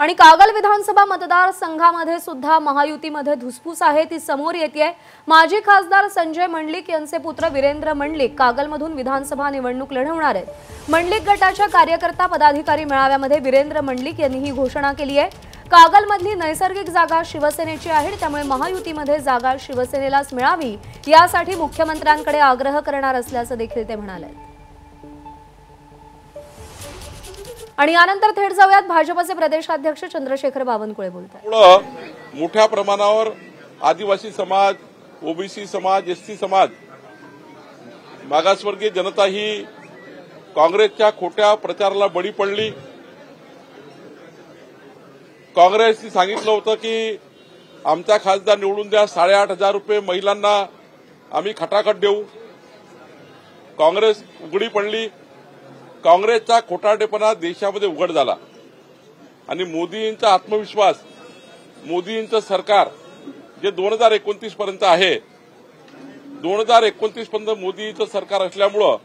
आणि कागल विधानसभा मतदारसंघामध्ये सुद्धा महायुतीमध्ये धुसफूस आहे ती समोर येते। माजी खासदार संजय मंडलिक यांचे पुत्र वीरेंद्र मंडलिक कागलमधून विधानसभा निवडणूक लढवणार आहेत। मंडलिक गटाच्या कार्यकर्ता पदाधिकारी मेळाव्यामध्ये वीरेंद्र मंडलिक यांनी ही घोषणा केली आहे। कागलमधली नैसर्गिक जागा शिवसेनेची आहे, त्यामुळे महायुतीमध्ये जागा शिवसेनेलाच मिळावी यासाठी मुख्यमंत्र्यांकडे आग्रह करणार असल्याचं देखील ते म्हणाले। आणि यानंतर थेट जाऊयात भाजपचे प्रदेशाध्यक्ष चंद्रशेखर बावनकुळे बोलतात। मोठ्या प्रमाणावर आदिवासी समाज, ओबीसी समाज, एसटी समाज, मागासवर्गीय जनता ही काँग्रेसच्या खोट्या प्रचाराला बळी पडली। काँग्रेसने सांगितलं होतं की आमचा खासदार निवडून द्या, 8,500 रुपये महिलांना आम्ही खटाखट देऊ। काँग्रेस उघडी पडली। काँग्रेसचा खोटारडेपणा देशामध्ये उघड झाला आणि मोदींचा आत्मविश्वास, मोदींचं सरकार जे 2029 पर्यंत आहे, 2029 पर्यंत मोदींचं सरकार असल्यामुळं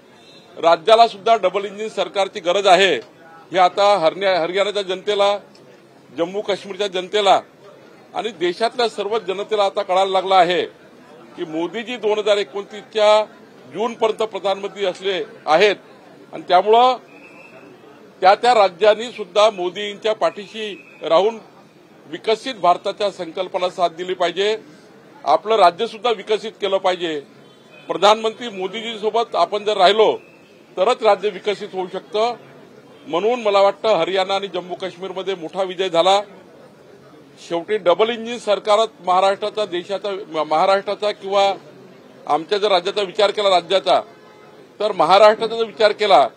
राज्याला सुद्धा डबल इंजिन सरकारची गरज आहे हे आता हरियाणाच्या जनतेला, जम्मू काश्मीरच्या जनतेला आणि देशातल्या सर्व जनतेला आता कळायला लागला आहे की मोदीजी 2029च्या जूनपर्यंत प्रधानमंत्री असले आहेत आणि त्यामुळं त्या राज्यांनी सुद्धा मोदींच्या पाठीशी राहून विकसित भारताच्या संकल्पना साथ दिली पाहिजे। आपलं राज्य सुद्धा विकसित केलं पाहिजे। प्रधानमंत्री मोदीजी सोबत आपण जर राहिलो तरच राज्य विकसित होऊ शकतं। म्हणून मला वाटतं हरियाणा आणि जम्मू काश्मीरमध्ये मोठा विजय झाला। शेवटी डबल इंजिन सरकारच महाराष्ट्राचा, देशाचा, महाराष्ट्राचा किंवा आमच्या जर राज्याचा विचार केला, राज्याचा, तर महाराष्ट्राचा जर विचार केला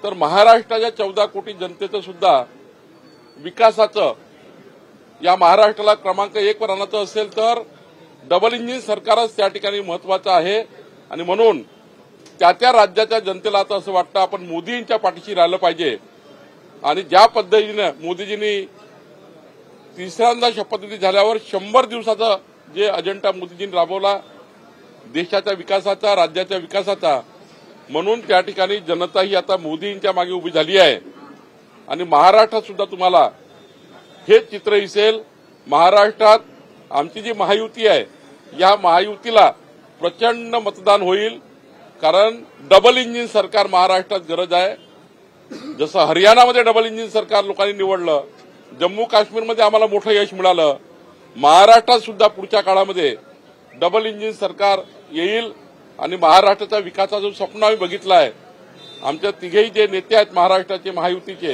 तर महाराष्ट्राच्या 14 कोटी जनतेचं सुद्धा विकासाचं, या महाराष्ट्राला क्रमांक 1 वर आणायचं असेल तर डबल इंजिन सरकारच त्या ठिकाणी महत्वाचं आहे। आणि म्हणून त्या राज्याच्या जनतेला आता असं वाटतं आपण मोदींच्या पाठीशी राहिलं पाहिजे। आणि ज्या पद्धतीने मोदीजींनी तिसऱ्यांदा शपथविधी झाल्यावर 100 दिवसाचा जे अजेंडा मोदीजींनी राबवला देशाच्या विकासाचा, राज्याच्या विकासाचा, म्हणून त्या ठिकाणी जनता ही आता मोदींच्या मागे उभी झाली आहे। आणि महाराष्ट्रात सुद्धा तुम्हाला हे चित्र दिसेल। महाराष्ट्रात आमची जी महायुती आहे या महायुतीला प्रचंड मतदान होईल, कारण डबल इंजिन सरकार महाराष्ट्रात गरज आहे। जसं हरियाणामध्ये डबल इंजिन सरकार लोकांनी निवडलं, जम्मू काश्मीरमध्ये आम्हाला मोठं यश मिळालं, महाराष्ट्रात सुद्धा पुढच्या काळामध्ये डबल इंजिन सरकार येईल। आणि महाराष्ट्राच्या विकासाचं स्वप्न आम्ही बघितलं आहे। आमच्या तिघेही जे नेते आहेत महाराष्ट्राचे महायुतीचे,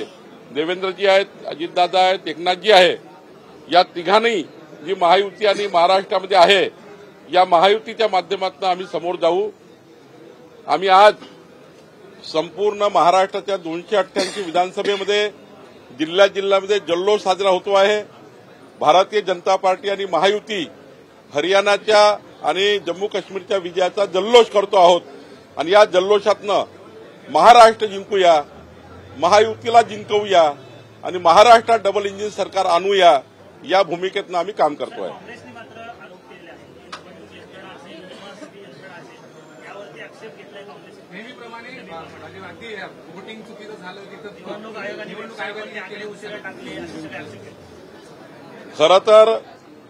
देवेंद्रजी आहेत, अजितदादा आहेत, एकनाथजी आहे, या तिघांनी जी महायुती आणि महाराष्ट्रामध्ये आहे या महायुतीच्या माध्यमातून आम्ही समोर जाऊ। आम्ही आज संपूर्ण महाराष्ट्राच्या 288 विधानसभेमध्ये जिल्ह्यामध्ये जल्लोष साजरा होतो आहे। भारतीय जनता पार्टी आणि महायुती हरियाणाच्या आणि जम्मू काश्मीरच्या विजयाचा जल्लोष करतो आहोत आणि या जल्लोषातनं महाराष्ट्र जिंकूया, महायुतीला जिंकवूया आणि महाराष्ट्रात डबल इंजिन सरकार आणूया, या भूमिकेतनं आम्ही काम करतोय। खरं तर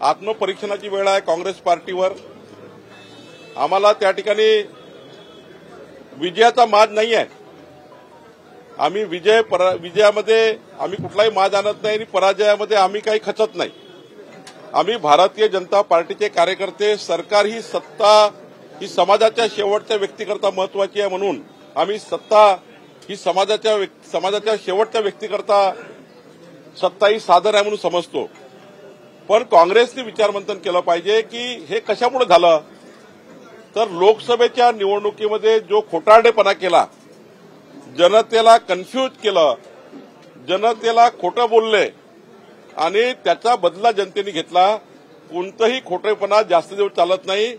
आत्मपरीक्षणाची वेळ आहे काँग्रेस पार्टीवर। आम्हाला त्या ठिकाणी विजयाचा माज नाही आहे। आम्ही विजयामध्ये आम्ही कुठलाही माज आणत नाही आणि पराजयामध्ये आम्ही काही खचत नाही। आम्ही भारतीय जनता पार्टीचे कार्यकर्ते, सरकार ही सत्ता ही समाजाच्या शेवटच्या व्यक्तीकरता महत्वाची आहे, म्हणून आम्ही सत्ता ही समाजाच्या शेवटच्या व्यक्तीकरता सत्ता ही साधन आहे म्हणून समजतो। पण काँग्रेसने विचारमंथन केलं पाहिजे की हे कशामुळे झालं, तर लोकसभेच्या निवडणुकीमध्ये जो खोटारडेपणा केला, जनतेला कन्फ्यूज केलं, जनतेला खोटं बोलले आणि त्याचा बदला जनतेने घेतला। कोणतंही खोटेपणा जास्त दिवस चालत नाही।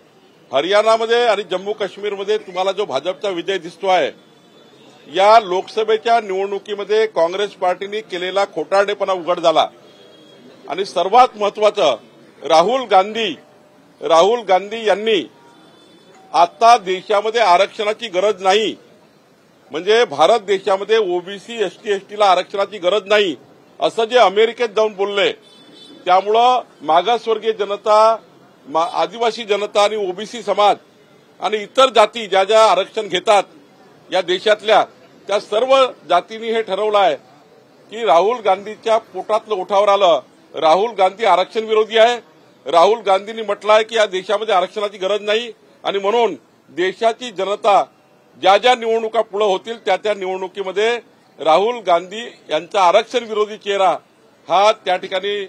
हरियाणामध्ये आणि जम्मू काश्मीरमध्ये तुम्हाला जो भाजपचा विजय दिसतो आहे, या लोकसभेच्या निवडणुकीमध्ये काँग्रेस पार्टीने केलेला खोटारडेपणा उघड झाला। आणि सर्वात महत्वाचं, राहुल गांधी यांनी आता देशामध्ये आरक्षणाची गरज नाही, म्हणजे भारत देशामध्ये ओबीसी, एसटी, एसटीला आरक्षणाची गरज नाही असं जे अमेरिकेत जाऊन बोलले, त्यामुळं मागासवर्गीय जनता, आदिवासी जनता आणि ओबीसी समाज आणि इतर जाती ज्या ज्या आरक्षण घेतात या देशातल्या, त्या सर्व जातींनी हे ठरवलं आहे की राहुल गांधीच्या पोटातलं उठावर आलं. राहुल गांधी आरक्षण विरोधी आहे. राहुल गांधींनी म्हटलं आहे की या देशामध्ये आरक्षणाची गरज नाही आणि म्हणून देशाची जनता ज्या ज्या निवडणुका पुढे होतील त्या निवडणुकीमध्ये राहुल गांधी यांचा आरक्षण विरोधी चेहरा हा त्या ठिकाणी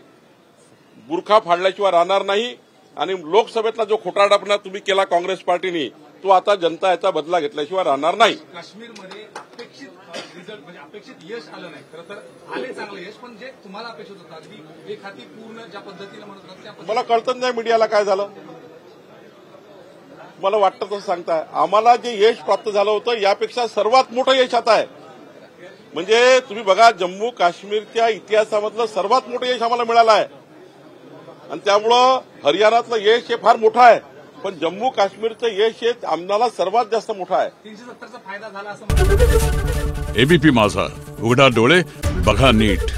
बुरखा फाडल्याशिवाय राहणार नाही. आणि लोकसभेतला जो खोटारडेपणा तुम्ही केला काँग्रेस पार्टीने, तो आता जनता याचा बदला घेतल्याशिवाय राहणार नाही. काश्मीरमध्ये अपेक्षित रिझल्ट म्हणजे अपेक्षित यश आलं नाही. खरं तर आले चांगलं यश, पण जे तुम्हाला अपेक्षित होतं अगदी एक हाती पूर्ण ज्या पद्धतीने म्हणत होतात त्या मला कळतच नाही मीडियाला काय झालं. मला वाटतं तसं सांगताय. आम्हाला जे यश प्राप्त झालं होतं यापेक्षा सर्वात मोठं यश आता आहे. म्हणजे तुम्ही बघा, जम्मू काश्मीरच्या इतिहासामधलं सर्वात मोठं यश आम्हाला मिळालं आहे आणि त्यामुळं हरियाणातलं यश हे फार मोठं आहे, पण जम्मू काश्मीरचं यश हे आम्हाला सर्वात जास्त मोठं आहे. 370चा फायदा झाला असं एबीपी माझा, उघडा डोळे बघा नीट.